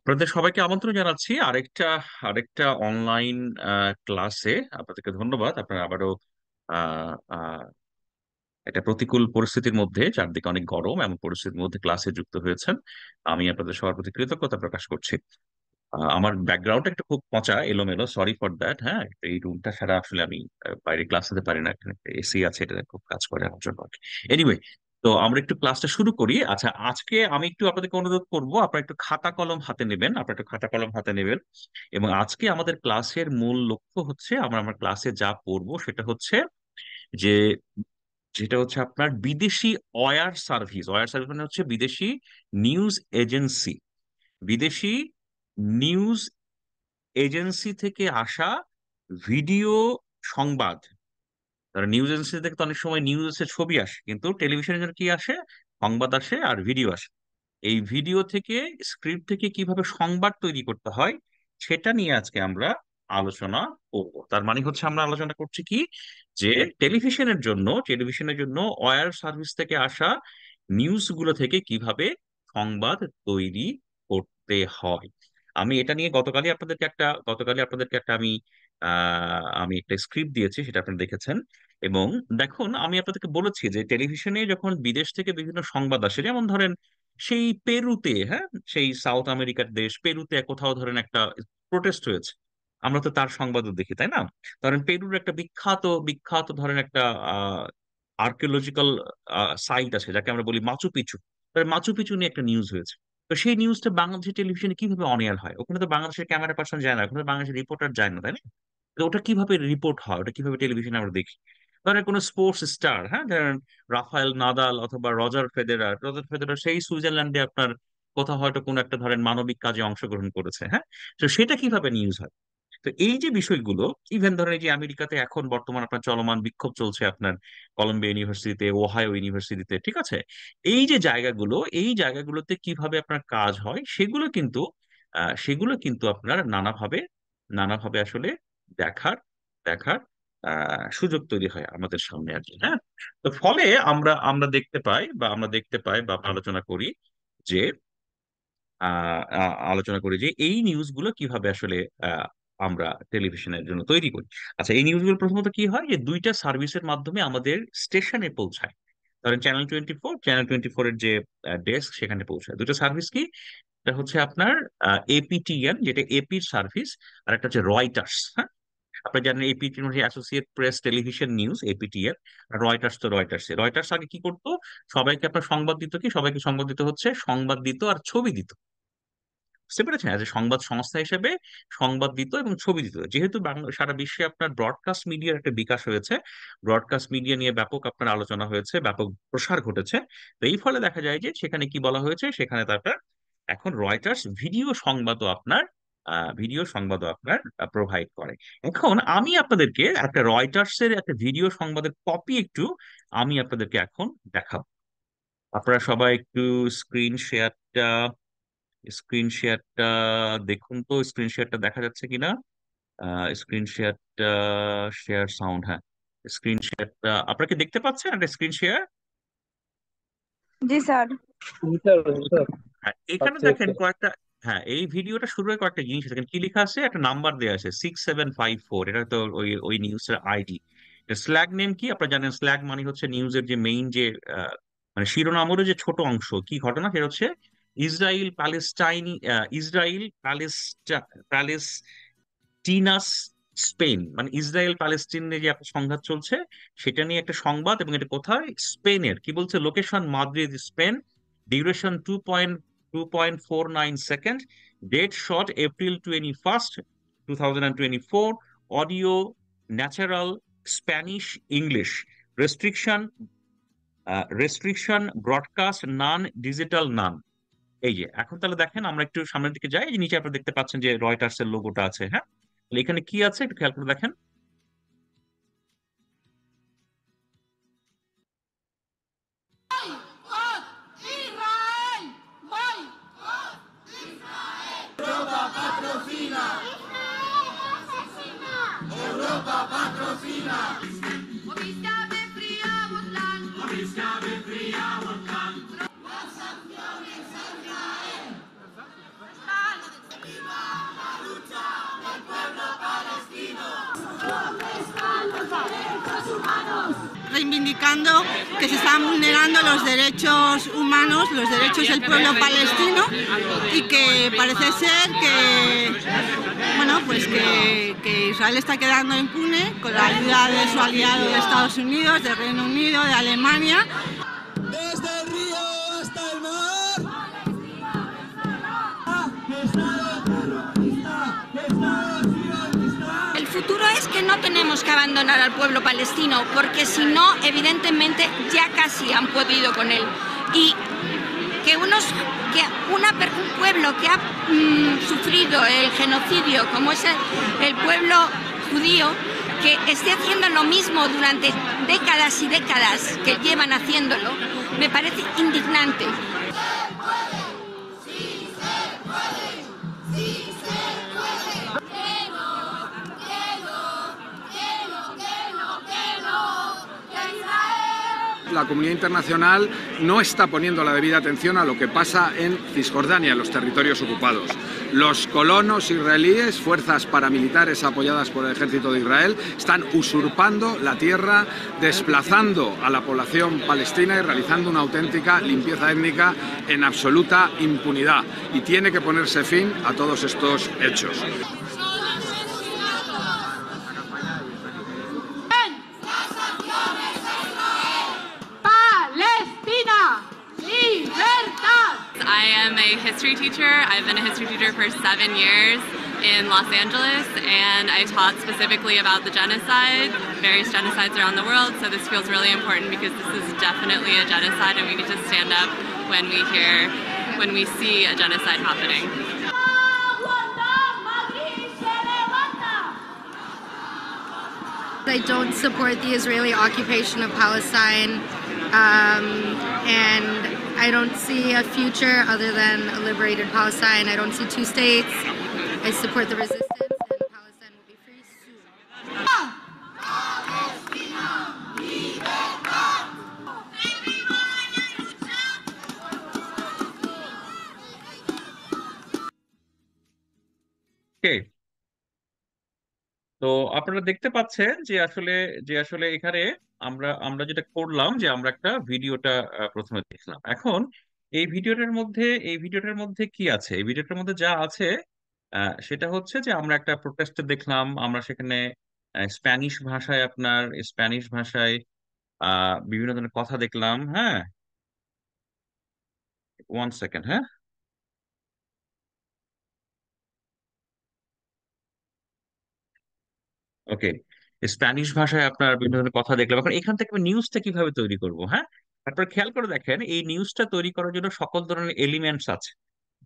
আপনাদের সবাইকে আমন্ত্রণ জানাচ্ছি আরেকটা আরেকটা অনলাইন ক্লাসে। আপনাদেরকে ধন্যবাদ। আপনারা আবারও আহ, আহ, একটা প্রতিকূল পরিস্থিতির মধ্যে, চারদিকে অনেক গরম এমন পরিস্থিতির মধ্যে ক্লাসে যুক্ত হয়েছেন। আমি আপনাদের সবার প্রতি কৃতজ্ঞতা প্রকাশ করছি। আমার ব্যাকগ্রাউন্ডটা একটু খুব পচা এলোমেলো, সরি ফর দ্যাট। হ্যাঁ, এই রুমটা ছাড়া আসলে আমি বাইরে ক্লাস নিতে পারি না। এখানে এসি আছে, এটা খুব কাজ করে আমার জন্য। এনিওয়ে, তো আমরা একটু ক্লাসটা শুরু করি। আচ্ছা, আজকে আমি একটু আপনাদেরকে অনুরোধ করবো, আপনারা একটু খাতা কলম হাতে নেবেন। আপনারা একটু খাতা কলম হাতে নেবেন। এবং আজকে আমাদের ক্লাসের মূল লক্ষ্য হচ্ছে, আমরা আমার ক্লাসে যা পড়বো সেটা হচ্ছে যে, যেটা হচ্ছে আপনার বিদেশি ওয়্যার সার্ভিস। ওয়্যার সার্ভিস মানে হচ্ছে বিদেশি নিউজ এজেন্সি। বিদেশি নিউজ এজেন্সি থেকে আসা ভিডিও সংবাদ। তারা নিউজ এজেন্সি থেকে তো অনেক সময় নিউজের ছবি আসে, কিন্তু টেলিভিশনের জন্য কি আসে? সংবাদ আসে আর ভিডিও আসে। এই ভিডিও থেকে, স্ক্রিপ্ট থেকে কিভাবে সংবাদ তৈরি করতে হয় সেটা নিয়ে আজকে আমরা আলোচনা করব। তার মানে হচ্ছে আমরা আলোচনা করছি কি, যে টেলিভিশনের জন্য ওয়্যার সার্ভিস থেকে আসা নিউজ গুলো থেকে কিভাবে সংবাদ তৈরি করতে হয়। আমি এটা নিয়ে গতকালই আপনাদেরকে একটা আমি একটা স্ক্রিপ্ট দিয়েছি, সেটা আপনারা দেখেছেন। এবং দেখুন, আমি আপনাদেরকে বলেছি যে টেলিভিশনে যখন বিদেশ থেকে বিভিন্ন সংবাদ আসে, যেমন ধরেন সেই পেরুতে, হ্যাঁ, সেই সাউথ আমেরিকার দেশ পেরুতে কোথাও ধরেন একটা প্রোটেস্ট হয়েছে, আমরা তো তার সংবাদও দেখি, তাই না? ধরেন পেরুর একটা বিখ্যাত বিখ্যাত ধরেন একটা আর্কিওলজিক্যাল সাইট আছে, যাকে আমরা বলি মাচু পিচু। মাচু পিচু নিয়ে একটা নিউজ হয়েছে। তো সেই নিউজটা বাংলাদেশের টেলিভিশনে কিভাবে অন এয়ার হয়? ওখানে তো বাংলাদেশের ক্যামেরা পার্সন যায় না, ওখানে তো বাংলাদেশের রিপোর্টার যায় না, তাই না? তো ওটা কিভাবে রিপোর্ট হয়, ওটা কিভাবে টেলিভিশনে আমরা দেখি? ধরেন কোনো স্পোর্টস স্টার, হ্যাঁ, ধরেন রাফায়েল নাদাল অথবা রজার ফেদেরার সেই সুইজারল্যান্ডে আপনার কোথাও হয়তো কোনো একটা ধরেন মানবিক কাজে অংশগ্রহণ করেছে, হ্যাঁ। তো সেটা কিভাবে নিউজ হয়? তো এই যে বিষয়গুলো, ইভেন ধরেন এই যে আমেরিকাতে এখন বর্তমান আপনার চলমান বিক্ষোভ চলছে আপনার কলম্বিয়া ইউনিভার্সিটিতে, ওহাইও ইউনিভার্সিটিতে, ঠিক আছে? এই জায়গাগুলোতে কিভাবে আপনার কাজ হয় সেগুলো কিন্তু আপনার নানাভাবে নানাভাবে আসলে দেখার দেখার সুযোগ তৈরি হয় আমাদের সামনে আর কি, হ্যাঁ। তো ফলে আমরা দেখতে পাই বা আলোচনা করি যে এই নিউজগুলো কিভাবে আসলে আহ, আমরা টেলিভিশনের জন্য তৈরি করি। আচ্ছা, এই নিউজগুলো প্রথমত কি হয়, যে দুইটা সার্ভিসের মাধ্যমে আমাদের স্টেশনে পৌঁছায়। ধরেন চ্যানেল 24 এর যে ডেস্ক, সেখানে পৌঁছায় দুটো সার্ভিস। কি এটা হচ্ছে আপনার এপিটিএন, যেটা এপির সার্ভিস, আর একটা হচ্ছে রয়টার্স, হ্যাঁ। আপনারা জানেন এপিটিএন হচ্ছে অ্যাসোসিয়েট প্রেস টেলিভিশন নিউজ, এপিটিএন। আর রয়টার্স তো রয়টার্স আগে কি করতো? সবাইকে আপনার সংবাদ দিত, কি সবাইকে সংবাদ দিতে হচ্ছে, সংবাদ দিত আর ছবি দিত। বুঝতে পেরেছেন? অ্যাজ এ সংবাদ সংস্থা হিসেবে সংবাদ দিত এবং ছবি দিত। যেহেতু সারা বিশ্বে আপনার ব্রডকাস্ট মিডিয়ার একটা বিকাশ হয়েছে, ব্রডকাস্ট মিডিয়া নিয়ে ব্যাপক আপনার আলোচনা হয়েছে, ব্যাপক প্রসার ঘটেছে। তো এই ফলে দেখা যায় যে সেখানে কি বলা হয়েছে, সেখানে তারপর এখন রয়টার্স ভিডিও সংবাদও আপনার প্রোভাইড করে। এখন আমি আপনাদেরকে একটা রয়টার্স এর একটা ভিডিও সংবাদের কপি একটু আমি আপনাদেরকে এখন দেখাবো। আপনারা সবাই একটু স্ক্রিন শেয়ারটা স্ক্রিন শেয়ারটা দেখুন তো, স্ক্রিন শেয়ারটা দেখা যাচ্ছে কিনা। স্ক্রিন শেয়ারটা, শেয়ার সাউন্ড, হ্যাঁ। স্ক্রিন শেয়ারটা আপনারা কি দেখতে পাচ্ছেন? একটা স্ক্রিন শেয়ার। জি স্যার। স্যার, স্যার হ্যাঁ, এখানে পাচ্ছি দেখেন একটা। কয়েকটা। হ্যাঁ, এই ভিডিওটা শুরু হয় কয়েকটা জিনিস আছে। এখানে কি লেখা আছে? একটা নাম্বার দেওয়া আছে 6754। এটা তো ওই ওই নিউজের আইডি। স্ল্যাগ নেম কি আপনারা জানেন? স্ল্যাগ মানে হচ্ছে নিউজের যে মেইন যে মানে শিরোনামেরও যে ছোট অংশ, কি ঘটনা সেটা হচ্ছে ইসরায়েল প্যালেস্টাইন, ইসরায়েল প্যালেস্টিনাস স্পেন, মানে ইসরায়েল প্যালেস্টিনে যে একটা সংঘাত চলছে সেটা নিয়ে একটা সংবাদ। এবং এটা কোথায়? স্পেনের। কি বলছে? Location Madrid, Spain. Duration 2.4 9 second. Date shot April 21, 2024। Audio natural, Spanish, English. Restriction restriction broadcast none, digital none. এই যে এখন তাহলে দেখেন, আমরা একটু সামনের দিকে যাই। এই যে নিচে আপনারা দেখতে পাচ্ছেন যে রয়টার্স এর লোগোটা আছে, হ্যাঁ। তাহলে এখানে কি আছে একটু খেয়াল করে দেখেন। reivindicando que se están vulnerando los derechos humanos, los derechos del pueblo palestino, y que parece ser que, bueno, pues que Israel está quedando impune con la ayuda de su aliado de Estados Unidos, del Reino Unido, de Alemania. Desde el río hasta el mar. El futuro es que no tenemos que abandonar al pueblo palestino, porque si no, evidentemente ya casi han podido con él. Y que un pueblo que ha sufrido el genocidio, como es el pueblo judío, que esté haciendo lo mismo durante décadas y décadas que llevan haciéndolo, me parece indignante. La comunidad internacional no está poniendo la debida atención a lo que pasa en Cisjordania, en los territorios ocupados. Los colonos israelíes, fuerzas paramilitares apoyadas por el ejército de Israel, están usurpando la tierra, desplazando a la población palestina y realizando una auténtica limpieza étnica en absoluta impunidad. Y tiene que ponerse fin a todos estos hechos. I am a history teacher. I've been a history teacher for 7 years in Los Angeles, and I taught specifically about the genocide, various genocides around the world, so this feels really important because this is definitely a genocide and we need to stand up when we see a genocide happening. I don't support the Israeli occupation of Palestine, and I don't see a future other than a liberated Palestine. I don't see two states. I support the resistance, and Palestine will be free soon. Okay. তো আপনারা দেখতে পাচ্ছেন যে আসলে এখানে আমরা আমরা যেটা করলাম যে আমরা একটা ভিডিওটা প্রথমে দেখলাম। এখন এই ভিডিওটার মধ্যে কি আছে, এই ভিডিওটার মধ্যে যা আছে সেটা হচ্ছে যে আমরা একটা প্রোটেস্ট দেখলাম। আমরা সেখানে স্প্যানিশ ভাষায় বিভিন্ন ধরনের কথা দেখলাম। হ্যাঁ, 1 সেকেন্ড। হ্যাঁ, ওকে। স্প্যানিশ ভাষায় আপনার বিভিন্ন ধরনের কথা দেখলাম। এখন এখান থেকে আমি নিউজটা কিভাবে তৈরি করব? হ্যাঁ, তারপর খেয়াল করে দেখেন এই নিউজটা তৈরি করার জন্য সকল ধরনের এলিমেন্টস আছে।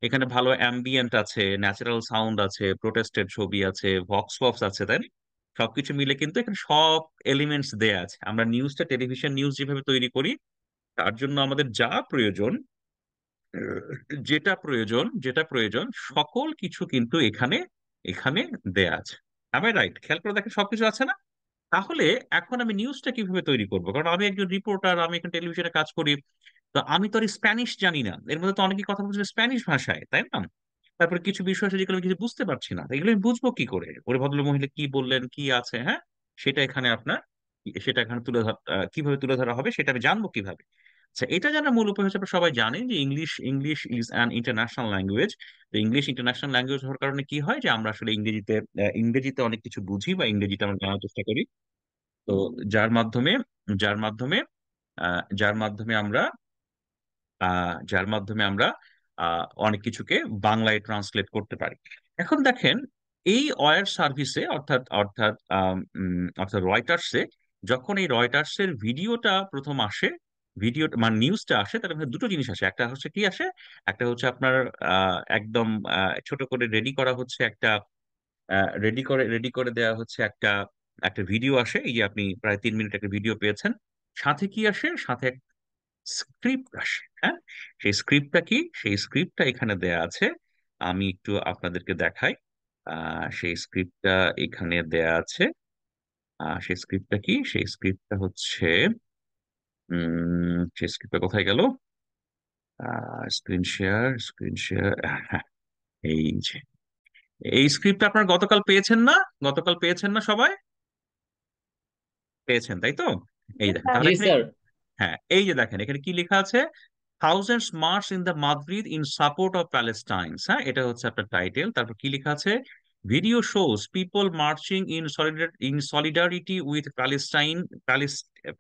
এখানে ভালো অ্যাম্বিয়েন্ট আছে, ন্যাচারাল সাউন্ড আছে, প্রোটেস্টের ছবি আছে, ভক্স পপস আছে, তাই না? সবকিছু মিলে কিন্তু এখানে সব এলিমেন্টস দেয়া আছে। আমরা নিউজটা টেলিভিশন নিউজ যেভাবে তৈরি করি তার জন্য আমাদের যা প্রয়োজন, যেটা প্রয়োজন সকল কিছু কিন্তু এখানে এখানে দেয়া আছে। আমি রাইট? খেয়াল করে দেখেন সবকিছু আছে না? তাহলে এখন আমি নিউজটা কিভাবে তৈরি করবো? কারণ আমি একজন রিপোর্টার, আমি এখানে টেলিভিশনে কাজ করি। তো আমি তো আর স্প্যানিশ জানি না, এর মধ্যে তো অনেকে কথা বলছে স্প্যানিশ ভাষায়, তাই না? তারপরে কিছু বিষয় আছে যেগুলো আমি কিছু বুঝতে পারছি না, তো এগুলো আমি বুঝবো কি করে? ওরে ভদ্র মহিলা কি বললেন, কি আছে, হ্যাঁ, সেটা এখানে আপনার সেটা এখানে কিভাবে তুলে ধরা হবে সেটা আমি জানবো কিভাবে? আচ্ছা, এটা জানার মূল উপায় হচ্ছে আপনারা সবাই জানেন যে English English is an international language. তো ইংলিশ ইন্টারন্যাশনাল ল্যাঙ্গুয়েজ হওয়ার কারণে কি হয় যে আমরা আসলে ইংরেজিতে অনেক কিছু বুঝি বা ইংরেজিতে আমরা জানার চেষ্টা করি। তো যার মাধ্যমে যার মাধ্যমে যার মাধ্যমে আমরা যার মাধ্যমে আমরা অনেক কিছুকে বাংলায় ট্রান্সলেট করতে পারি। এখন দেখেন এই ওয়্যার সার্ভিসে অর্থাৎ অর্থাৎ অর্থাৎ রয়টার্সে, যখন এই রয়টার্সের ভিডিওটা প্রথম আসে, ভিডিও মানে নিউজটা আসে, তার মধ্যে দুটো জিনিস আসে। একটা হচ্ছে কি আসে, একটা হচ্ছে আপনার একদম ছোট করে রেডি করে দেওয়া হচ্ছে একটা একটা ভিডিও আসে। এই যে আপনি প্রায় 3 মিনিট একটা ভিডিও পেয়েছেন। সাথে কি আসে? সাথে স্ক্রিপ্ট আসে। হ্যাঁ, সেই স্ক্রিপ্টটা এখানে দেয়া আছে। আমি একটু আপনাদেরকে দেখাই। সেই স্ক্রিপ্টটা এখানে দেয়া আছে। সেই স্ক্রিপ্টটা কি? সেই স্ক্রিপ্টটা হচ্ছে সেই স্ক্রিপ্টটা কোথায় গেল? Screen share. হ্যাঁ, এই যে এই স্ক্রিপ্টটা আপনারা গতকাল পেয়েছেন না? গতকাল পেয়েছেন না? সবাই পেয়েছেন, তাই তো? এই জি দেখেন, স্যার। তাহলে জি এখানে, স্যার। হ্যাঁ এই যে দেখেন এখানে কি লেখা আছে, thousands march in the Madrid in support of Palestine. হ্যাঁ, এটা হচ্ছে আপনার টাইটেল। তারপর কি লেখা আছে, video shows people marching in solidarity with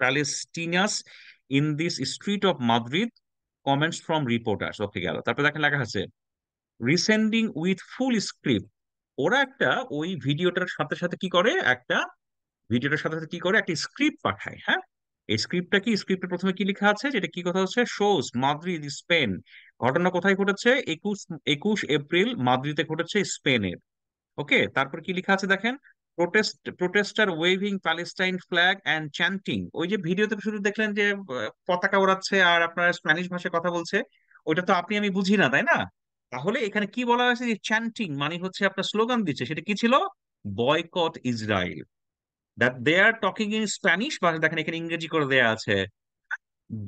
Palestinians in this street of Madrid, comments from reporters. Okay, গেল। তারপর দেখেন লেখা আছে রিসেন্ডিং উইথ ফুল স্ক্রিপ্ট। ওরা একটা ওই ভিডিওটার সাথে সাথে কি করে, একটা ভিডিওটার সাথে সাথে কি করে, একটা স্ক্রিপ্ট পাঠায়। হ্যাঁ, এই স্ক্রিপ্টটা কি, স্ক্রিপ্টের প্রথমে কি লেখা আছে, যেটা কি কথা হচ্ছে, শোজ মাদ্রিদ স্পেন। ঘটনা কোথায় ঘটেছে, 21 এপ্রিল মাদ্রিদে ঘটেছে, স্পেনের। ওকে, তারপর কি লেখা আছে দেখেন, protester waving Palestine flag and chanting. ওই যে ভিডিওতে শুরু দেখলেন যে পতাকা ওড়াচ্ছে আর আপনার স্প্যানিশ ভাষায় কথা বলছে, ওইটা তো আপনি আমি বুঝি না, তাই না? তাহলে এখানে কি বলা হয়েছে, যে চ্যান্টিং মানে হচ্ছে আপনার স্লোগান দিচ্ছে, সেটা কি ছিল, boycott Israel. That they are talking in Spanish, বা দেখেন এখানে ইংরেজি করে দেয়া আছে,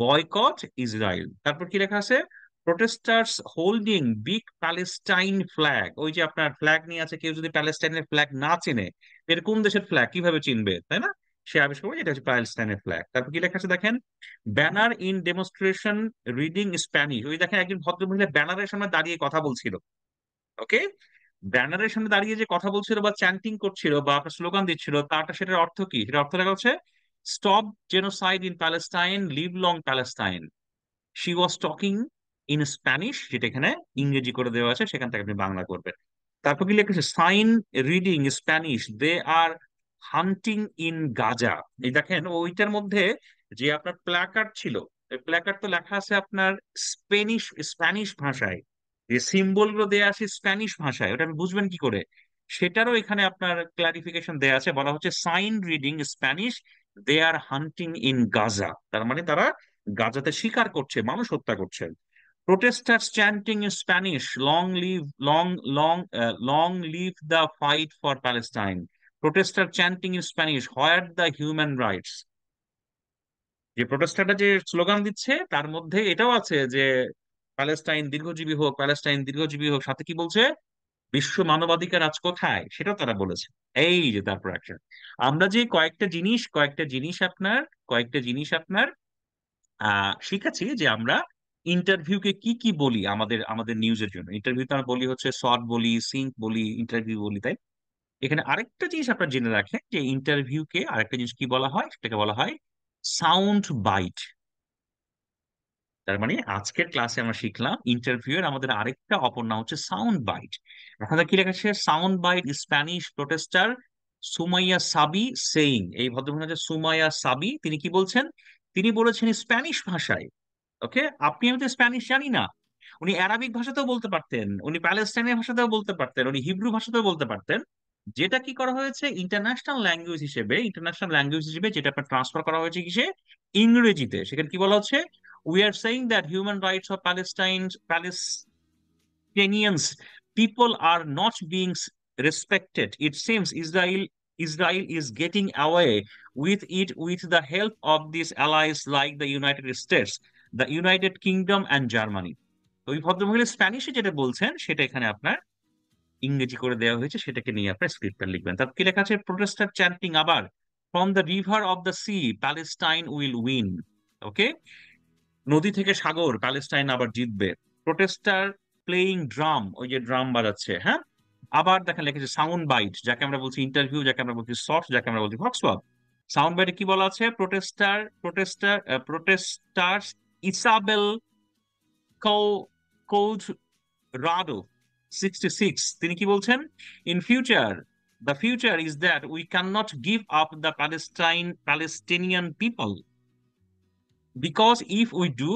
বয়কট ইসরায়েল। তারপর কি লেখা আছে, protesters holding big Palestine flag. ওই যে আপনার ফ্ল্যাগ নিয়ে আছে, কেউ যদি প্যালেস্টাইনের ফ্ল্যাগ না চেনে, এটা কোন দেশের ফ্ল্যাগ কিভাবে চিনবে, তাই না? সে আবিষ্কার করে এটা হচ্ছে প্যালেস্টাইনের ফ্ল্যাগ। তারপর কি লেখা আছে দেখেন, banner in demonstration reading Spanish. ওই দেখেন একজন ভদ্রমহিলা ব্যানারের সামনে দাঁড়িয়ে কথা বলছিল। ওকে, ব্যানারের সামনে দাঁড়িয়ে যে কথা বলছিল বা চ্যান্টিং করছিল বা স্লোগান দিচ্ছিল, তারটা সেটার অর্থ কি, সেটার অর্থ লেখা হচ্ছে stop genocide in Palestine, live long Palestine. She was talking in Spanish, যেটা এখানে ইংরেজি করে দেওয়া আছে, সেখান থেকে আপনি বাংলা করবেন। তারপর কি লিখেছে, sign reading Spanish, they are hunting in Gaza. এই দেখেন ওইটার মধ্যে যে আপনার প্ল্যাকার্ড ছিল, ওই প্ল্যাকার্ড তো লেখা আছে আপনার স্প্যানিশ ভাষায়, যে সিম্বল গুলো দেওয়া আছে স্প্যানিশ ভাষায়, ওটা আপনি বুঝবেন কি করে, সেটারও এখানে আপনার ক্লারিফিকেশন দেওয়া আছে। বলা হচ্ছে sign reading Spanish, they are hunting in Gaza. তার মানে তারা গাজাতে শিকার করছে, মানুষ হত্যা করছে। Protesters chanting in Spanish, long live long long long live the fight for Palestine. Protester chanting in Spanish, where the human rights. যে প্রোটেস্টারটা যে স্লোগান দিচ্ছে তার মধ্যে এটাও আছে যে প্যালেস্টাইন দীর্ঘজীবী হোক, প্যালেস্টাইন দীর্ঘজীবী হোক, সাথে কি বলছে, বিশ্ব মানবাধিকার আজ কোথায়, সেটাও তারা বলেছে। এই যে তারপর অ্যাকশন, আমরা যে কয়েকটা জিনিস আপনার শিখেছি, যে আমরা ইন্টারভিউকে কি কি বলি, আমাদের আমাদের নিউজের জন্য ইন্টারভিউতে আমরা বলি হচ্ছে শর্ট বলি, সিঙ্ক বলি, ইন্টারভিউ বলি, তাই? এখানে আরেকটা জিনিস আপনারা জেনে রাখেন, যে ইন্টারভিউকে আরেকটা জিনিস কি বলা হয়, সেটাকে বলা হয় সাউন্ড বাইট। তার মানে আজকের ক্লাসে আমরা শিখলাম ইন্টারভিউ এর আমাদের আরেকটা অপর নাম হচ্ছে সাউন্ড বাইট। এখানে কি লেখা আছে, sound bite Spanish protester Sumaiya Sabi saying. এই ভদ্রমহিলা যে সুমাইয়া সাবি, তিনি কি বলছেন, তিনি বলেছেন স্প্যানিশ ভাষায়। ওকে, আপনি আমি তো স্প্যানিশ জানি না, উনি অ্যারাবিক ভাষাতেও বলতে পারতেন, উনি প্যালেস্টাইনের ভাষাতেও বলতে পারতেন, উনি হিব্রু ভাষাতেও বলতে পারতেন। যেটা কি করা হয়েছে, ইন্টারন্যাশনাল ল্যাঙ্গুয়েজ হিসেবে যেটা আপনার ট্রান্সফার করা হয়েছে কিসে, ইংরেজিতে। সেখানে কি বলা হচ্ছে, we are saying that human rights of Palestinians people are not being respected. It seems Israel is getting away with it with the help of these allies like the United States, the United Kingdom and Germany. তো ওই ভদ্রমহিলা স্প্যানিশে যেটা বলছেন সেটা এখানে আপনার ইংরেজি করে দেওয়া হয়েছে, সেটাকে নিয়ে আপনার স্ক্রিপ্টটা লিখবেন। তারপর কি লেখা আছে, প্রোটেস্টার চ্যান্টিং আবার, from the river of the sea Palestine will win. Okay, নদী থেকে সাগর, প্যালেস্টাইন আবার জিতবে। প্রোটেস্টার প্লেইং ড্রাম, ওই যে ড্রাম বাজাচ্ছে। হ্যাঁ, আবার দেখেন লিখেছে সাউন্ড বাইট, যাকে আমরা বলছি ইন্টারভিউ, যাকে আমরা বলছি শর্ট, যাকে আমরা বলছি ভক্সওয়াগ। সাউন্ড বাইটে কি বলা আছে, প্রোটেস্টার ইসাবেল কৌরাডো 66, তিনি কি বলছেন, in future the future is that we can not give up the Palestinian people, because if we do,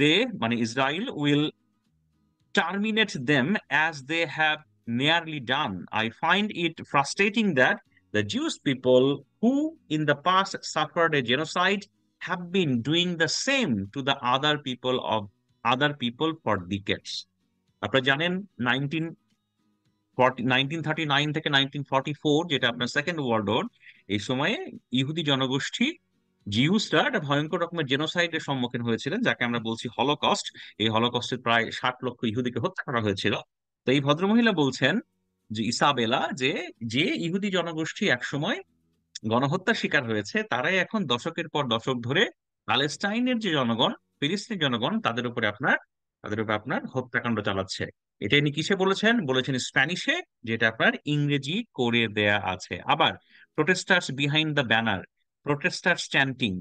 they মানে Israel will terminate them as they have nearly done. I find it frustrating that the Jewish people who in the past suffered a genocide have been doing the same to the other people for decades. আপনারা জানেন 1939 থেকে 1944, যেটা আপনার second world war, এই সময়ে ইহুদি জনগোষ্ঠী জিউসরা একটা ভয়ঙ্কর রকমের জেনোসাইডের সম্মুখীন হয়েছিলেন, যাকে আমরা বলছি হলোকস্ট। এই হলোকস্টের প্রায় 60 লক্ষ ইহুদিকে হত্যা করা হয়েছিল। তো এই ভদ্রমহিলা বলছেন, যে ইসাবেলা, যে যে ইহুদি জনগোষ্ঠী একসময় গণহত্যার শিকার হয়েছে, তারাই এখন দশকের পর দশক ধরে প্যালেস্টাইনের যে জনগণ, ফিলিস্তিনি জনগণ, তাদের উপর আপনার হত্যাকাণ্ড চালাচ্ছে। এটা ইনি কিসে বলেছেন? বলেছেন স্প্যানিশে, যেটা আপনার ইংরেজি করে দেয়া আছে। আবার protesters behind the banner, protesters chanting.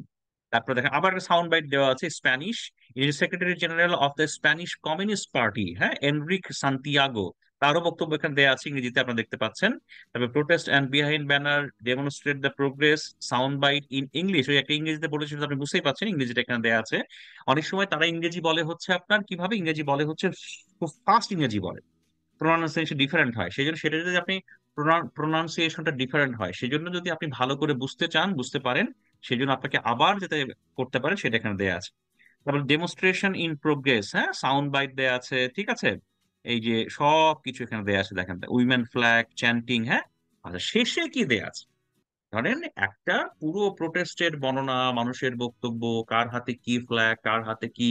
তারপরে দেখেন আবার সাউন্ড বাইট দেওয়া আছে স্প্যানিশ। ইনি secretary general of the Spanish communist party, হ্যাঁ, এনরিক সান্তিয়াগো, তারও বক্তব্য এখানে দেওয়া আছে, ইংরেজিতে আপনারা দেখতে পাচ্ছেন। তবে protest and behind banner demonstrate the progress, sound bite in English, ওই একটা ইংরেজিতে বলেছিল, আপনি বুঝতেই পারছেন ইংরেজিটা এখানে দেওয়া আছে। অনেক সময় তারা ইংরেজি বলে হচ্ছে আপনার কিভাবে ইংরেজি বলে হচ্ছে, খুব ফাস্ট ইংরেজি বলে, প্রোনাউন্সিয়েশন ডিফারেন্ট হয়, সেই জন্য সেটা যদি আপনি প্রোনাউন্সিয়েশনটা ডিফারেন্ট হয়, সেই জন্য যদি আপনি ভালো করে বুঝতে চান, বুঝতে পারেন, সেই জন্য আপনাকে আবার যেটা করতে পারেন সেটা এখানে দেওয়া আছে। তারপর ডেমনস্ট্রেশন ইন প্রোগ্রেস, হ্যাঁ, সাউন্ড বাইট দেয়া আছে, ঠিক আছে। এই যে সব কিছু এখানে দেয়া আছে, দেখেন উইমেন ফ্ল্যাগ চ্যান্টিং, হ্যাঁ। আচ্ছা, শেষে কি দেয়া আছে? ধরেন একটা পুরো প্রোটেস্টের বর্ণনা, মানুষের বক্তব্য, কার হাতে কি ফ্ল্যাগ, কার হাতে কি,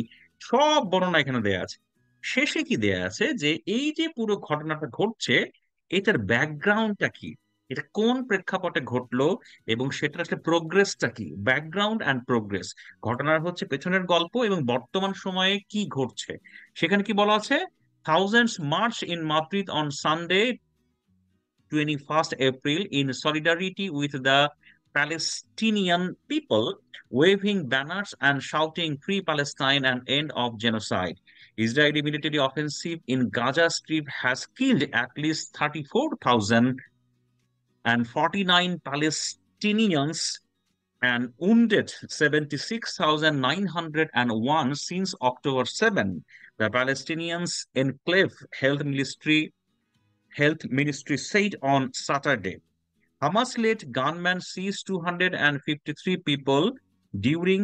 সব বর্ণনা এখানে দেয়া আছে। শেষে কি দেয়া আছে? যে এই যে পুরো ঘটনাটা ঘটছে, এটার ব্যাকগ্রাউন্ডটা কি, এটা কোন প্রেক্ষাপটে ঘটলো, এবং সেটা আসলে প্রোগ্রেসটা কি, ব্যাকগ্রাউন্ড অ্যান্ড প্রোগ্রেস, ঘটনার হচ্ছে পেছনের গল্প এবং বর্তমান সময়ে কি ঘটছে। সেখানে কি বলা আছে? Thousands march in Madrid on Sunday 21st April in solidarity with the Palestinian people, waving banners and shouting Free Palestine and End of Genocide. Israeli military offensive in Gaza Strip has killed at least 34,049 Palestinians and wounded 76,901 since October 7. The Palestinians Enclave Health Ministry said on Saturday. Hamas-led gunmen seized 253 people during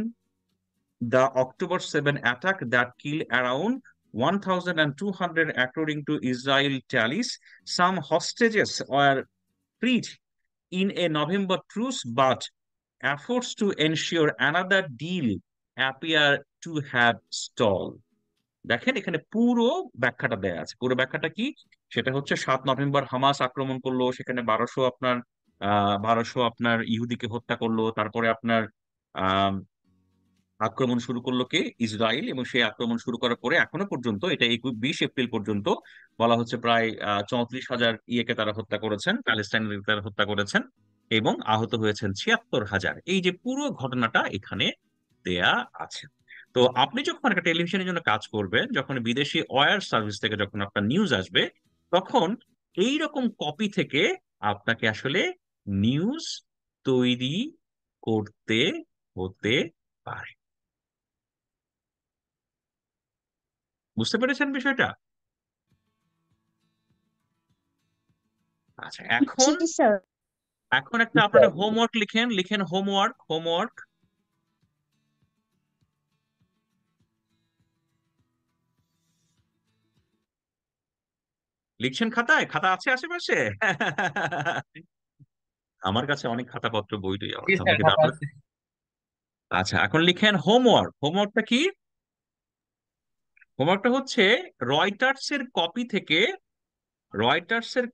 the October 7 attack that killed around 1,200 according to Israel tallies. Some hostages were freed in a November truce, but efforts to ensure another deal appear to have stalled. দেখেন এখানে পুরো ব্যাখ্যাটা দেয়া আছে। পুরো ব্যাখ্যাটা কি? সেটা হচ্ছে 7 নভেম্বর হামাস আক্রমণ করলো, সেখানে 1200 আপনার ইহুদিকে হত্যা করলো। তারপরে আপনার আহ আক্রমণ শুরু করলো কে? ইসরায়েল। এবং সেই আক্রমণ শুরু করার পরে এখনো পর্যন্ত, এটা 20 এপ্রিল পর্যন্ত বলা হচ্ছে, প্রায় 34,000 ইয়েকে তারা হত্যা করেছেন, প্যালেস্টাইনের তারা হত্যা করেছেন, এবং আহত হয়েছেন 76,000। এই যে পুরো ঘটনাটা এখানে দেয়া আছে। তো আপনি যখন একটা টেলিভিশনের জন্য কাজ করবেন, যখন বিদেশি ওয়্যার সার্ভিস থেকে যখন আপনার নিউজ আসবে, তখন এই রকম কপি থেকে আপনাকে আসলে নিউজ তৈরি করতে হতে পারে। বুঝতে পেরেছেন বিষয়টা? আচ্ছা, এখন জি স্যার। এখন একটা আপনারা হোমওয়ার্ক লিখেন, হোমওয়ার্ক। লিখছেন খাতায়? খাতা আছে আশেপাশে? আমার কাছে অনেক খাতাপত্র বই টই জি আছে, স্যার, আমাকে খাতা আপনার। আছে। আচ্ছা, এখন লিখেন হোমওয়ার্ক। হোমওয়ার্কটা কি? হোমওয়ার্কটা হচ্ছে রয়টার্সের কপি থেকে, রয়টার্সের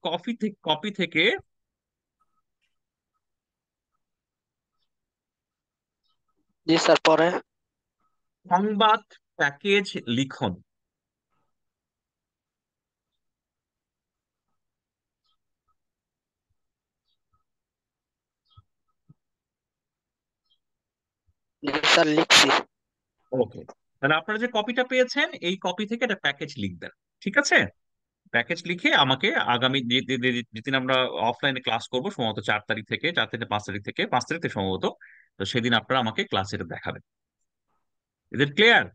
কপি থেকে জি স্যার, পরে। সংবাদ প্যাকেজ লিখুন। জি স্যার, লিখছি। ওকে, তাহলে আপনারা যে কপিটা পেয়েছেন, এই কপি থেকে একটা প্যাকেজ লিখবেন, ঠিক আছে? প্যাকেজ লিখে আমাকে আগামী যেদিন আমরা অফলাইনে ক্লাস করবো, সম্ভবত 4 তারিখ থেকে, 4 থেকে 5 তারিখ থেকে, 5 তারিখ থেকে সম্ভবত, তো সেদিন আপনারা আমাকে ক্লাসে এটা দেখাবেন। Is it clear?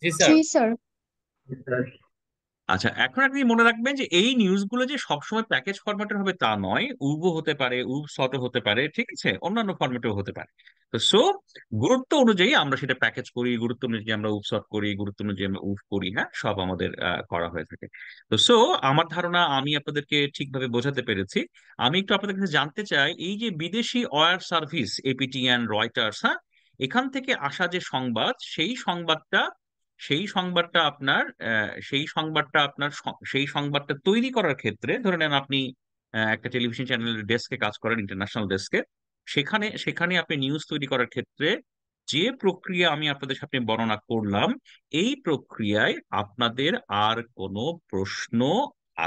G sir. G sir. আচ্ছা, এখন আপনি মনে রাখবেন যে এই নিউজগুলো যে সবসময় প্যাকেজ ফরম্যাটের হবে তা নয়, উবো হতে পারে, শর্টও হতে পারে, ঠিক আছে, অন্যান্য ফরম্যাটেও হতে পারে। তো গুরুত্ব অনুযায়ী আমরা সেটা প্যাকেজ করি, গুরুত্ব অনুযায়ী আমরা শর্ট করি, গুরুত্ব অনুযায়ী আমরা করি, হ্যাঁ, সব আমাদের করা হয়ে থাকে। তো আমার ধারণা আমি আপনাদেরকে ঠিকভাবে বোঝাতে পেরেছি। আমি একটু আপনাদের কাছে জানতে চাই, এই যে বিদেশি ওয়্যার সার্ভিস এপিটিএন, রয়টার্স, হ্যাঁ, এখান থেকে আসা যে সংবাদ, সেই সংবাদটা আপনার সেই সংবাদটা তৈরি করার ক্ষেত্রে, ধরে নেন আপনি একটা টেলিভিশন চ্যানেলের ডেস্কে কাজ করেন, ইন্টারন্যাশনাল ডেস্কে। সেখানে সেখানে আপনি নিউজ তৈরি করার ক্ষেত্রে যে প্রক্রিয়া আমি আপনাদের সামনে বর্ণনা করলাম, এই প্রক্রিয়ায় আপনাদের আর কোনো প্রশ্ন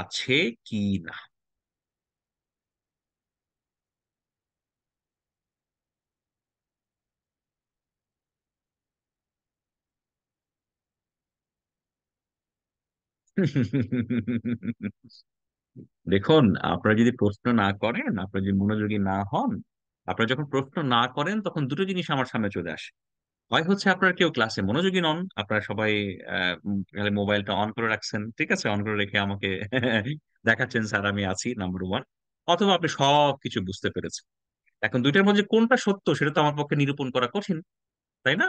আছে কি না? দেখুন, আপনারা যদি প্রশ্ন না করেন, আপনারা যদি মনোযোগী না হন, আপনারা যখন প্রশ্ন না করেন তখন দুটো জিনিস আমার সামনে চলে আসে। হয় হচ্ছে আপনারা কেউ ক্লাসে মনোযোগী নন, আপনারা সবাই খালি মোবাইলটা অন করে রাখছেন, ঠিক আছে, অন করে রেখে আমাকে দেখাচ্ছেন স্যার আমি আছি, নাম্বার ওয়ান। অথবা আপনি সবকিছু বুঝতে পেরেছেন। এখন দুইটার মধ্যে কোনটা সত্য সেটা তো আমার পক্ষে নিরূপণ করা কঠিন, তাই না?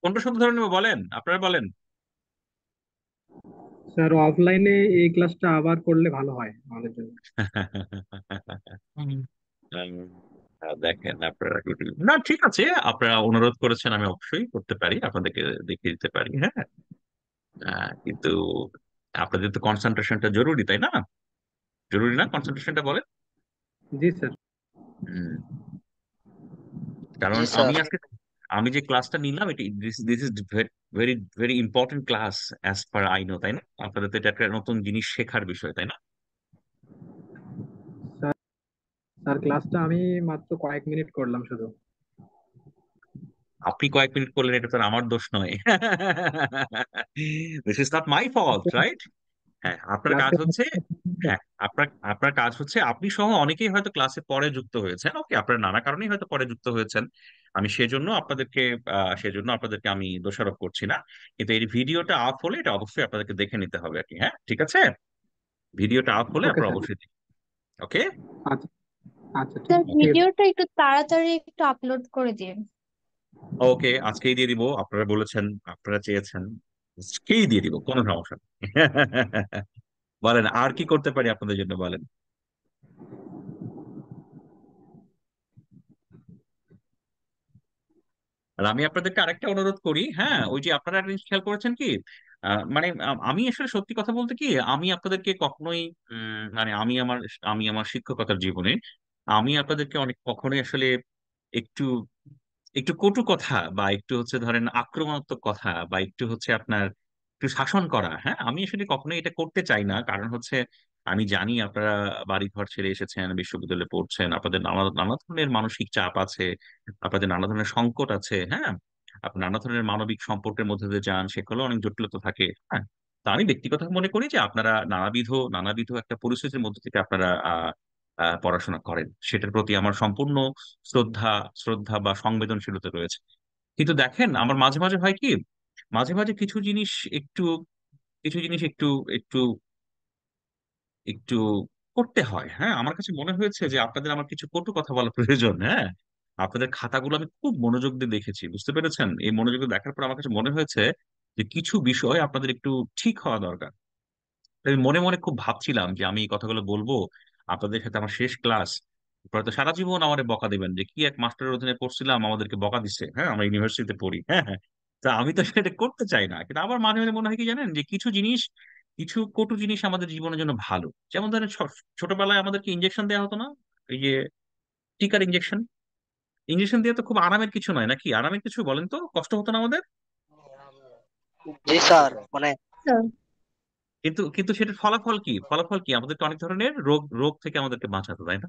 কোনটা সত্য ধরে নেবো বলেন, আপনারা বলেন। স্যার অফলাইনে এই ক্লাসটা আবার করলে ভালো হয় আমাদের জন্য। হুম। দেখেন আপনারা না, ঠিক আছে, আপনারা অনুরোধ করেছেন, আমি অবশ্যই করতে পারি, আপনাদেরকে দেখিয়ে দিতে পারি, হ্যাঁ। কিন্তু আপনাদের তো কনসেন্ট্রেশনটা জরুরি, তাই না? জরুরি না কনসেন্ট্রেশনটা, বলেন? জি স্যার। হুম। কারণ জি স্যার। আমি যে ক্লাসটা নিলাম, এটি this is very very important class as per I know, তাই না? আপনাদের তো এটা একটা নতুন জিনিস শেখার বিষয়, তাই না? স্যার স্যার ক্লাসটা আমি মাত্র কয়েক মিনিট করলাম শুধু। আপনি কয়েক মিনিট করলেন, এটা তো আর আমার দোষ নয়। This is not my fault, right? হ্যাঁ, আপনার কাজ ক্লাসে হচ্ছে, হ্যাঁ, আপনার আপনার কাজ হচ্ছে, আপনি সহ অনেকেই হয়তো ক্লাসে পরে যুক্ত হয়েছেন, ওকে, আপনার নানা কারণেই হয়তো পরে যুক্ত হয়েছেন। আমি সেজন্য আপনাদেরকে আমি দোষারোপ করছি না। কিন্তু এই ভিডিওটা অফ হলে এটা অবশ্যই আপনাদেরকে দেখে নিতে হবে আর কি, হ্যাঁ, ঠিক আছে? ভিডিওটা অফ হলে ওকে আপনারা স্যার। অবশ্যই, ওকে। আচ্ছা আচ্ছা, ঠিক স্যার ঠিক আছে। ভিডিওটা একটু তাড়াতাড়ি একটু আপলোড করে দিন। ওকে, আজকেই দিয়ে দিব, আপনারা বলেছেন, আপনারা চেয়েছেন, আজকেই দিয়ে দিব, কোনো সমস্যা নেই। বলেন, আর কি করতে পারি আপনাদের জন্য, বলেন। আর আমি আপনাদেরকে আরেকটা অনুরোধ করি, হ্যাঁ, ওই যে আপনারা একটা জিনিস খেয়াল করেছেন কি, মানে আমি আসলে সত্যি কথা বলতে কি, আমি আপনাদেরকে কখনোই মানে আমি আমার শিক্ষকতার জীবনে আমি আপনাদেরকে অনেক কখনোই আসলে একটু একটু কটু কথা বা একটু হচ্ছে ধরেন আক্রমণাত্মক কথা বা একটু হচ্ছে আপনার একটু শাসন করা, হ্যাঁ, আমি আসলে কখনোই এটা করতে চাই না। কারণ হচ্ছে আমি জানি আপনারা বাড়ি ঘর ছেড়ে এসেছেন, বিশ্ববিদ্যালয়ে পড়ছেন, আপনাদের নানা নানা ধরনের মানসিক চাপ আছে, আপনাদের নানা ধরনের সংকট আছে, হ্যাঁ, আপনি নানা ধরনের মানবিক সম্পর্কের মধ্যে দিয়ে যান, সেগুলো অনেক জটিলতা থাকে, হ্যাঁ। তা আমি ব্যক্তিগত মনে করি যে আপনারা নানাবিধ একটা পরিস্থিতির মধ্যে থেকে আপনারা পড়াশোনা করেন, সেটার প্রতি আমার সম্পূর্ণ শ্রদ্ধা শ্রদ্ধা বা সংবেদনশীলতা রয়েছে। কিন্তু দেখেন, আমার মাঝে মাঝে হয় কি, মাঝে মাঝে কিছু জিনিস একটু একটু একটু করতে হয়, হ্যাঁ। আমার কাছে মনে হয়েছে যে আপনাদের আমার কিছু কটু কথা বলা প্রয়োজন, হ্যাঁ। আপনাদের খাতাগুলো আমি খুব মনোযোগ দিয়ে দেখেছি, বুঝতে পেরেছেন? এই মনোযোগ দিয়ে দেখার পর আমার কাছে মনে হয়েছে যে কিছু বিষয় আপনাদের একটু ঠিক হওয়া দরকার। তাই আমি মনে মনে খুব ভাবছিলাম যে আমি এই কথাগুলো বলবো আপনাদের সাথে, আমার শেষ ক্লাস, পরে তো সারা জীবন আমাদের বকা দিবেন যে কি এক মাস্টারের অধীনে পড়ছিলাম, আমাদেরকে বকা দিচ্ছে, হ্যাঁ, আমরা ইউনিভার্সিটিতে পড়ি, হ্যাঁ, হ্যাঁ। তা আমি তো সেটা করতে চাই না, কিন্তু আবার মাঝে মাঝে মনে হয় কি জানেন, যে কিছু কটু জিনিস আমাদের জীবনের জন্য ভালো। যেমন ধরেন ছোটবেলায় আমাদেরকে ইঞ্জেকশন দেওয়া হতো না, এই যে টিকার ইঞ্জেকশন, ইঞ্জেকশন দিয়ে তো খুব আরামের কিছু নয় নাকি? আরামের কিছু বলেন তো, কষ্ট হতো না আমাদের? জি স্যার, মানে স্যার কিন্তু কিন্তু সেটার ফলাফল কি? ফলাফল কি? আমাদেরকে অনেক ধরনের রোগ রোগ থেকে আমাদেরকে বাঁচাতো, তাই না?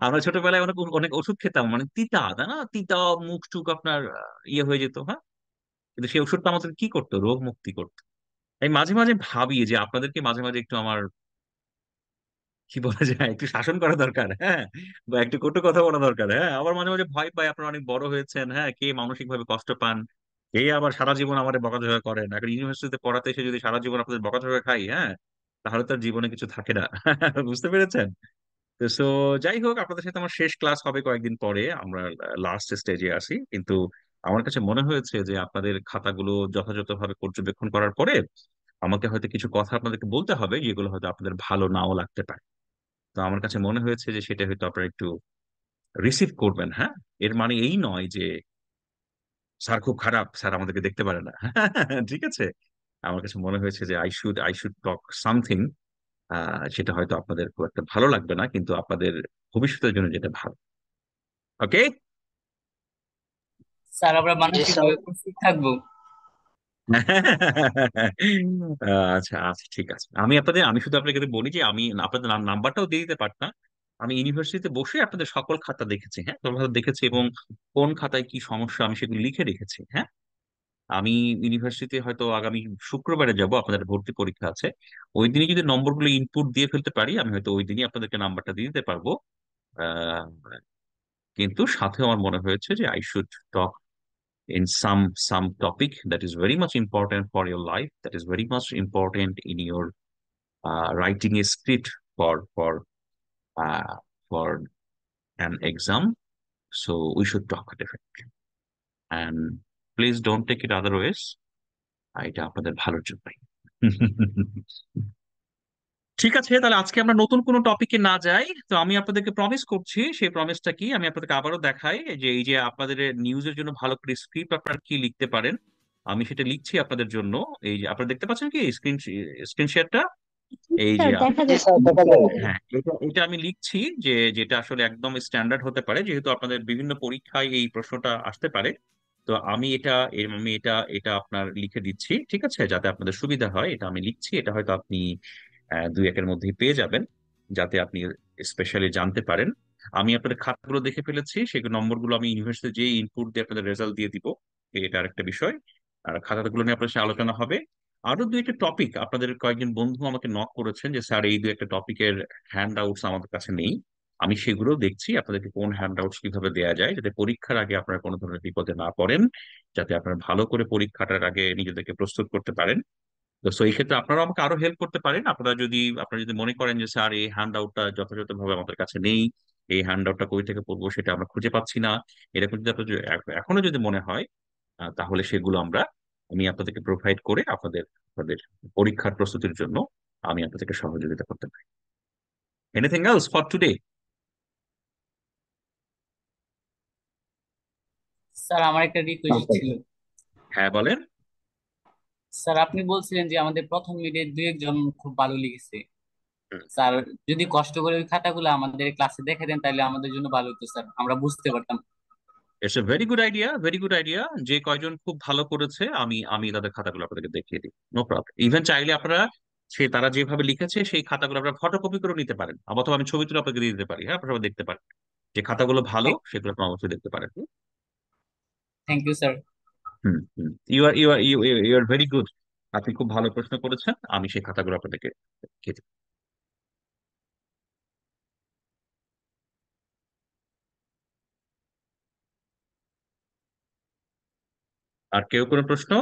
আমরা ছোটবেলায় অনেক অনেক ওষুধ খেতাম, মানে তিতা, তাই না? তিতা, মুখ টুক আপনার ইয়ে হয়ে যেত, হ্যাঁ। কিন্তু সেই ওষুধটা আমাদের কি করতো? রোগ মুক্তি করতো। আমি মাঝে মাঝে ভাবি যে আপনাদেরকে মাঝে মাঝে একটু আমার, কি বলা যায়, একটু শাসন করা দরকার, হ্যাঁ, বা একটু কটু কথা বলা দরকার, হ্যাঁ। আবার মাঝে মাঝে ভয় পাই, আপনারা অনেক বড় হয়েছেন, হ্যাঁ, কে মানসিক ভাবে কষ্ট পান, কে আবার সারা জীবন আমাদের বকাঝকা করেন। এখন ইউনিভার্সিটিতে পড়াতে এসে যদি সারা জীবন আপনাদের বকাঝকা খাই, হ্যাঁ, তাহলে তার জীবনে কিছু থাকে না। বুঝতে পেরেছেন? তো যাই হোক, আপনাদের সাথে আমার শেষ ক্লাস হবে কয়েকদিন পরে, আমরা লাস্ট স্টেজে আসি, কিন্তু আমার কাছে মনে হয়েছে যে আপনাদের খাতাগুলো যথাযথভাবে পর্যবেক্ষণ করার পরে আমাকে হয়তো কিছু কথা আপনাদেরকে বলতে হবে, যেগুলো হয়তো আপনাদের ভালো নাও লাগতে পারে। তো আমার কাছে মনে হয়েছে যে সেটা হয়তো আপনারা একটু রিসিভ করবেন, হ্যাঁ। এর মানে এই নয় যে স্যার খুব খারাপ, স্যার আমাদেরকে দেখতে পারে না। ঠিক আছে, আমার কাছে মনে হয়েছে যে আই শুড টক সামথিং সেটা হয়তো আপনাদের খুব একটা ভালো লাগবে না, কিন্তু আপনাদের ভবিষ্যতের জন্য যেটা ভালো। ওকে। স্যার আমরা জি স্যার। মানসিকভাবে প্রস্তুত থাকবো। আচ্ছা আচ্ছা, ঠিক আছে। আমি শুধু আপনাকে বলি যে আমি আপনাদের নাম্বারটাও দিয়ে দিতে পারতাম। আমি ইউনিভার্সিটিতে বসে আপনাদের সকল খাতা দেখেছি, হ্যাঁ, সব দেখেছি, এবং কোন খাতায় কি সমস্যা আমি সেগুলো লিখে রেখেছি। হ্যাঁ, আমি ইউনিভার্সিটিতে হয়তো আগামী শুক্রবারে যাব, আপনাদের ভর্তি পরীক্ষা আছে। ওই দিনই যদি নম্বরগুলো ইনপুট দিয়ে ফেলতে পারি, আমি হয়তো ওই দিনই আপনাদেরকে নাম্বারটা দিয়ে দিতে পারবো। আহ, কিন্তু সাথে আমার মনে হয়েছে যে I should talk in some topic that is very much important for your life, that is very much important in your writing a script uh, for an exam. So we should talk definitely, and please don't take it otherwise. এটা আপনাদের ভালোর জন্যই। ঠিক আছে, তাহলে আজকে আমরা নতুন কোনো টপিকে না যাই। তো আমি আপনাদেরকে প্রমিস করছি, সেই প্রমিসটা কি আমি আপনাদেরকে আবারও দেখাই, যে এই যে আপনাদের নিউজের জন্য ভালো করে স্ক্রিপ্ট আপনারা কি লিখতে পারেন, আমি সেটা লিখছি আপনাদের জন্য। এই যে আপনারা দেখতে পাচ্ছেন কি স্ক্রিন শেয়ারটা, এই যে স্যার দেখা জি যাচ্ছে। স্যার, দেখা যায়। হ্যাঁ, এটা এটা আমি লিখছি, যে যেটা আসলে একদম স্ট্যান্ডার্ড হতে পারে, যেহেতু আপনাদের বিভিন্ন পরীক্ষায় এই প্রশ্নটা আসতে পারে। তো আমি এটা এটা আপনার লিখে দিচ্ছি, ঠিক আছে, যাতে আপনাদের সুবিধা হয়। এটা আমি লিখছি, এটা হয়তো আপনি দুই একের মধ্যেই পেয়ে যাবেন, যাতে আপনি স্পেশালি জানতে পারেন। আমি আপনাদের খাতাগুলো দেখে ফেলেছি, সেগুলো নম্বরগুলো আমি ইউনিভার্সিটি যে ইনপুট দিয়ে আপনাদের রেজাল্ট দিয়ে দিব, এটা আরেকটা বিষয়। আর খাতাগুলো নিয়ে আপনার সাথে আলোচনা হবে। আরো দুই একটা টপিক, আপনাদের কয়েকজন বন্ধু আমাকে নক করেছেন যে স্যার এই দুই একটা টপিকের হ্যান্ড আউটস আমাদের কাছে নেই। আমি সেগুলো দেখছি আপনাদেরকে কোন হ্যান্ড আউটস কিভাবে দেওয়া যায়, যাতে পরীক্ষার আগে আপনারা কোনো ধরনের বিপদে না পড়েন, যাতে আপনারা ভালো করে পরীক্ষাটার আগে নিজেদেরকে প্রস্তুত করতে পারেন। তো এই ক্ষেত্রে আপনারা আমাকে আরো হেল্প করতে পারেন। আপনারা যদি মনে করেন যে স্যার এই হ্যান্ড আউটটা যথাযথভাবে আমাদের কাছে নেই, এই হ্যান্ড আউটটা কই থেকে পড়বো সেটা আমরা খুঁজে পাচ্ছি না, এরকম যদি এখনো যদি মনে হয়, তাহলে সেগুলো আমি আপনাদেরকে প্রোভাইড করে আপনাদের আপনাদের পরীক্ষার প্রস্তুতির জন্য আমি আপনাদেরকে সহযোগিতা করতে পারি। Anything else for today? Sir আমার একটা রিকোয়েস্ট ছিল। হ্যাঁ, বলেন। স্যার আপনি বলছিলেন যে আমাদের প্রথম মিডে দুই একজন খুব ভালো লিখেছে। হুম। স্যার যদি কষ্ট করে ওই খাতাগুলো আমাদের ক্লাসে দেখে দেন তাহলে আমাদের জন্য ভালো হতো স্যার, আমরা বুঝতে পারতাম। It's a very good idea, very good idea. যে কয়জন খুব ভালো করেছে আমি আমি তাদের খাতাগুলো আপনাদেরকে দেখিয়ে দিই, নো প্রবলেম। ইভেন চাইলে আপনারা তারা যেভাবে লিখেছে সেই খাতাগুলো আপনারা ফটোকপি করে নিতে পারেন, অথবা আমি ছবি তুলে আপনাকে দিয়ে দিতে পারি। হ্যাঁ, আপনারা সবাই দেখতে পারেন যে খাতাগুলো ভালো, সেগুলো আপনারা অবশ্যই দেখতে পারেন। Thank you sir. Hmm hmm, you are very good. আপনি খুব ভালো প্রশ্ন করেছেন, আমি সেই খাতাগুলো আপনাদেরকে দেখিয়ে দিই। আর কেউ কোনো প্রশ্ন?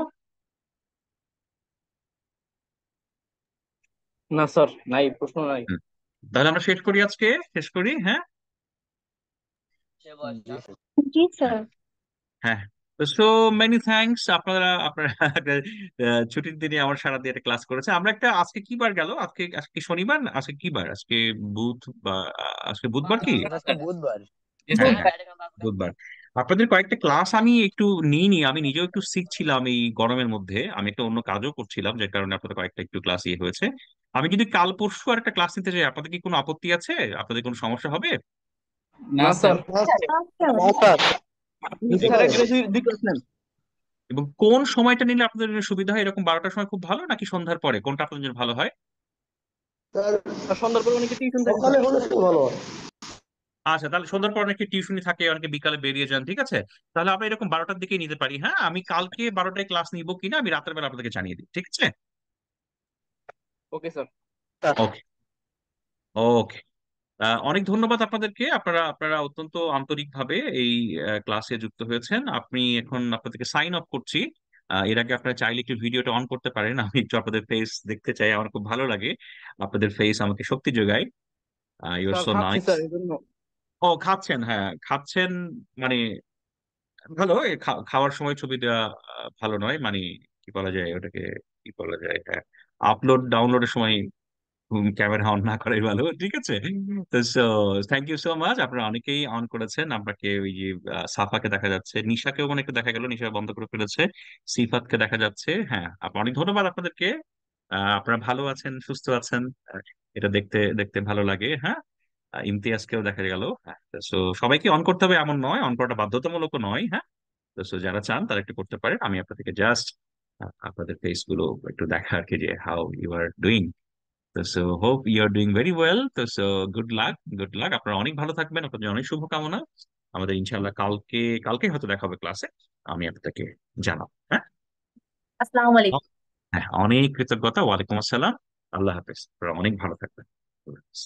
না স্যার, নাই, প্রশ্ন নাই। হুম, তাহলে আমরা শেষ করি, আজকে শেষ করি। হ্যাঁ জি স্যার। হ্যাঁ, সো মেনি থ্যাঙ্কস। আপনারা ছুটির দিনে আমার সারা দিয়ে একটা ক্লাস করেছে। আমরা একটা, আজকে কি বার গেল, আজকে আজকে কি শনিবার না? আজকে কি বার? আজকে বুধ বা আজকে বুধবার কি? আজকে বুধবার। হ্যাঁ হ্যাঁ, বুধবার। আপনাদের কয়েকটা ক্লাস আমি একটু নিইনি, আমি নিজেও একটু শিখছিলাম এই গরমের মধ্যে, আমি একটা অন্য কাজও করছিলাম, যে কারণে আপনাদের কয়েকটা একটু ক্লাস হয়েছে। আমি যদি কাল পরশু আর একটা ক্লাস নিতে চাই, আপনাদের কি কোনো আপত্তি আছে? আপনাদের কোনো সমস্যা হবে? না না স্যার। স্যার, না স্যার। দুই ক্লাস নেন। এবং কোন সময়টা নিলে আপনাদের জন্য সুবিধা হয়? এরকম 12টার সময় খুব ভালো, নাকি সন্ধ্যার পরে, কোনটা আপনাদের জন্য ভালো হয়? স্যার সন্ধ্যার পরে অনেকে টিউশন থাকে স্যার। ভালো। আচ্ছা, তাহলে সন্ধ্যার পর অনেকে টিউশনি থাকে, অনেকে বিকালে বেরিয়ে যান, ঠিক আছে। তাহলে আমরা এরকম 12টার দিকেই নিতে পারি। হ্যাঁ, আমি কালকে 12টায় ক্লাস নিব কিনা আমি রাতের বেলা আপনাদেরকে জানিয়ে দিই, ঠিক আছে? Okay sir. Okay okay. অনেক ধন্যবাদ আপনাদেরকে, আপনারা আপনারা অত্যন্ত আন্তরিকভাবে এই ক্লাসে যুক্ত হয়েছেন। এখন আপনাদেরকে সাইন অফ করছি। এর আগে আপনারা চাইলে একটু ভিডিওটা অন করতে পারেন, আমি একটু আপনাদের ফেস দেখতে চাই, আমার খুব ভালো লাগে। আপনাদের ফেস আমাকে শক্তি যোগায়। ইউ আর স্যার সো খাচ্ছি নাইস। স্যার, এই জন্য। ও, খাচ্ছেন? হ্যাঁ, খাচ্ছেন মানে ভালো। খাওয়ার সময় ছবি দেওয়া ভালো নয়, মানে কি বলা যায় ওটাকে, কি বলা যায়, হ্যাঁ, আপলোড ডাউনলোডের সময় ক্যামেরা অন না করাই ভালো, ঠিক আছে। তো থ্যাংক ইউ সো মাচ। আপনারা অনেকেই অন করেছেন। আপনাকে ওই যে সাফাকে দেখা যাচ্ছে, নিশাকেও অনেকটা দেখা গেল, নিশা বন্ধ করে ফেলেছে। সিফাতকে দেখা যাচ্ছে। হ্যাঁ, অনেক ধন্যবাদ আপনাদেরকে। আপনারা ভালো আছেন, সুস্থ আছেন। এটা দেখতে দেখতে ভালো লাগে। হ্যাঁ, ইমতিয়াজকেও দেখা গেল। হ্যাঁ, তো সবাইকে অন করতে হবে এমন নয়, অন করাটা বাধ্যতামূলক নয়। হ্যাঁ, তো যারা চান তারা একটু করতে পারেন। আমি আপনাদেরকে জাস্ট আপনাদের ফেস গুলো একটু দেখা আর কি, যে হাউ ইউ আর ডুইং। তো hope you are doing very well. Good luck, good luck. আপনারা অনেক ভালো থাকবেন, আপনাদের অনেক শুভকামনা। আমাদের ইনশাল্লাহ কালকে কালকে হয়তো দেখা হবে ক্লাসে, আমি আপনাদেরকে জানাবো। হ্যাঁ, আসসালামু আলাইকুম। হ্যাঁ, অনেক কৃতজ্ঞতা। ওয়ালাইকুম আসসালাম। আল্লাহ হাফেজ। আপনারা অনেক ভালো থাকবেন। আল্লাহ হাফেজ।